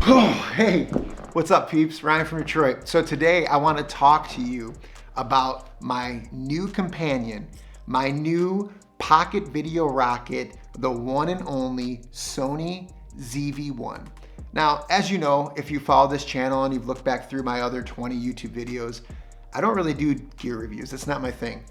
Oh, hey, what's up peeps? Ryan from Detroit. So today I want to talk to you about my new companion, my new pocket video rocket, the one and only Sony ZV-1. Now, as you know, if you follow this channel and you've looked back through my other 20 YouTube videos, I don't really do gear reviews. That's not my thing.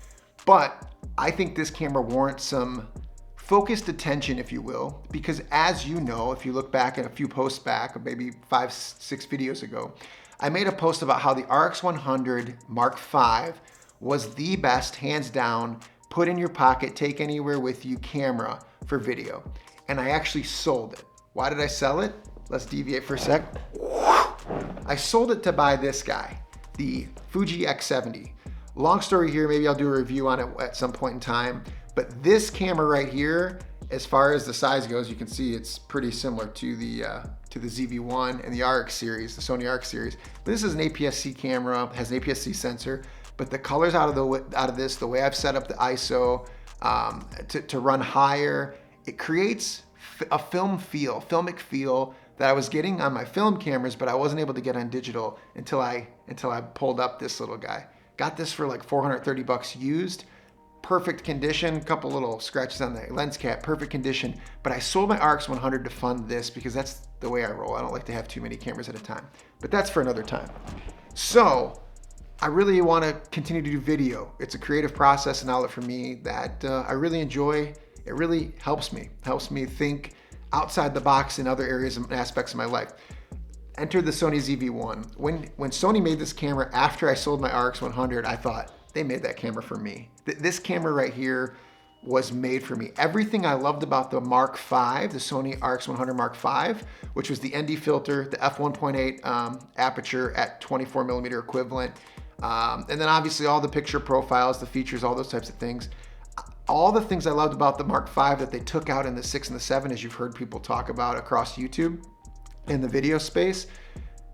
But I think this camera warrants some focused attention, if you will, because as you know, if you look back at a few posts back, maybe 5-6 videos ago, I made a post about how the RX100 Mark V was the best, hands down, put in your pocket, take anywhere with you camera for video. And I actually sold it. Why did I sell it? Let's deviate for a sec. I sold it to buy this guy, the Fuji X70. Long story here, maybe I'll do a review on it at some point in time. But this camera right here, as far as the size goes, you can see it's pretty similar to the ZV-1 and the RX series, the Sony RX series. This is an APS-C camera, has an APS-C sensor, but the colors out of this, the way I've set up the ISO to run higher, it creates a filmic feel that I was getting on my film cameras, but I wasn't able to get on digital until I pulled up this little guy. Got this for like 430 bucks used. Perfect condition, couple little scratches on the lens cap, perfect condition. But I sold my RX100 to fund this because that's the way I roll. I don't like to have too many cameras at a time, but that's for another time. So I really want to continue to do video. It's a creative process and outlet for me that I really enjoy. It really helps me think outside the box in other areas and aspects of my life. Enter the Sony ZV-1. When Sony made this camera after I sold my RX100, I thought, they made that camera for me. This camera right here was made for me. Everything I loved about the Mark V, the Sony RX100 Mark V, which was the ND filter, the f1.8 aperture at 24 millimeter equivalent, and then obviously all the picture profiles, the features, all those types of things. All the things I loved about the Mark V that they took out in the 6 and the 7, as you've heard people talk about across YouTube in the video space,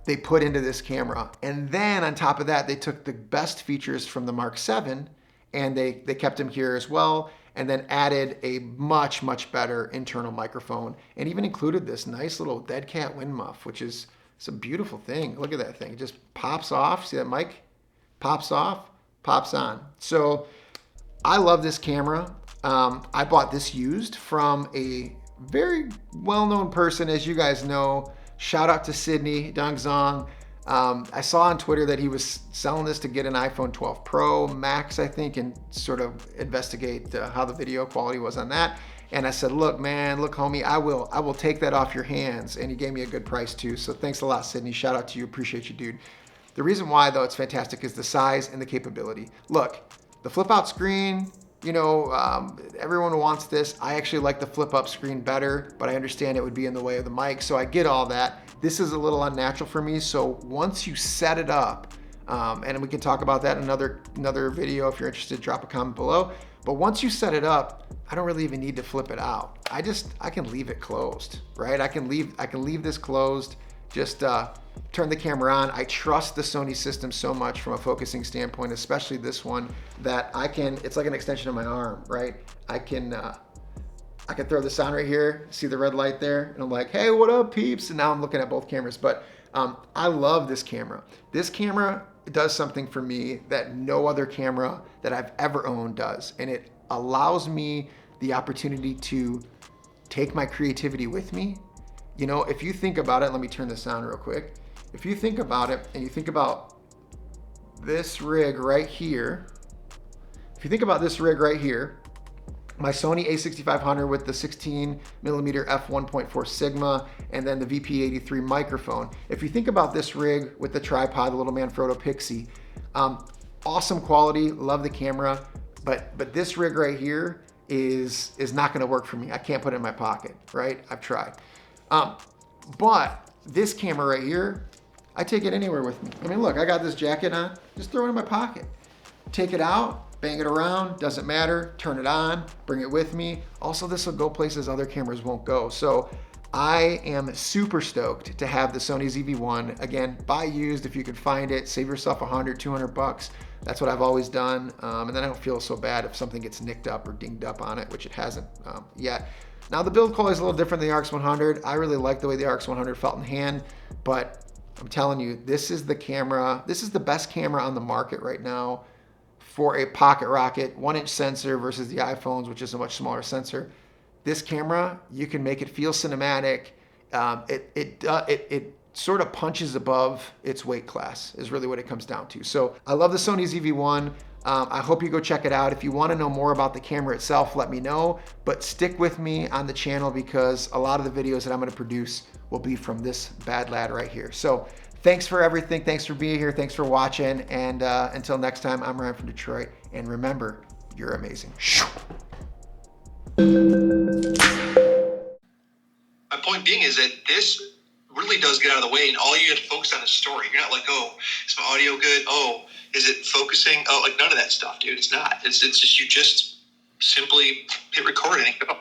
they put into this camera. And then on top of that, they took the best features from the Mark VII and they kept them here as well, and then added a much, much better internal microphone, and even included this nice little dead cat wind muff, which is it's a beautiful thing. Look at that thing. It just pops off. See that mic? Pops off, pops on. So I love this camera. I bought this used from a very well-known person, as you guys know. Shout out to Sidney Diongzon. I saw on Twitter that he was selling this to get an iPhone 12 Pro Max, I think, and sort of investigate how the video quality was on that. And I said, look, man, look, homie, I will take that off your hands. And he gave me a good price too. So thanks a lot, Sidney. Shout out to you. Appreciate you, dude. The reason why, though, it's fantastic is the size and the capability. Look, the flip out screen, you know, everyone wants this. I actually like the flip up screen better, but I understand it would be in the way of the mic, so I get all that. This is a little unnatural for me, so once you set it up, and we can talk about that in another video if you're interested, drop a comment below. But once you set it up, I don't really even need to flip it out. I can leave it closed, right? I can leave this closed, just turn the camera on. I trust the Sony system so much from a focusing standpoint, especially this one, that it's like an extension of my arm, right? I can throw this on right here, see the red light there, and I'm like, hey, what up, peeps? And now I'm looking at both cameras, but I love this camera. This camera does something for me that no other camera that I've ever owned does, and it allows me the opportunity to take my creativity with me. You know, if you think about it, let me turn this on real quick. If you think about it and you think about this rig right here, my Sony a6500 with the 16 millimeter f1.4 Sigma, and then the VP83 microphone. If you think about this rig with the tripod, the little Manfrotto Pixie, awesome quality, love the camera, but this rig right here is not gonna work for me. I can't put it in my pocket, right? I've tried. But this camera right here, I take it anywhere with me. I mean, look, I got this jacket on, just throw it in my pocket. Take it out, bang it around, doesn't matter, turn it on, bring it with me. Also, this will go places other cameras won't go. So I am super stoked to have the Sony ZV-1. Again, buy used if you can find it, save yourself 100, 200 bucks. That's what I've always done. And then I don't feel so bad if something gets nicked up or dinged up on it, which it hasn't yet. Now the build quality is a little different than the RX100. I really like the way the RX100 felt in hand, but I'm telling you, this is the camera. This is the best camera on the market right now for a pocket rocket, 1-inch sensor versus the iPhones, which is a much smaller sensor. This camera, you can make it feel cinematic. It sort of punches above its weight class is really what it comes down to. So I love the Sony ZV-1. I hope you go check it out. If you want to know more about the camera itself, let me know. But stick with me on the channel because a lot of the videos that I'm going to produce will be from this bad lad right here. So thanks for everything. Thanks for being here. Thanks for watching. And until next time, I'm Ryan from Detroit. And remember, you're amazing. My point being is that this really does get out of the way, and all you have to focus on is story. You're not like, oh, is my audio good? Oh, is it focusing? Oh, like none of that stuff, dude. It's not. It's just you just simply hit record and go.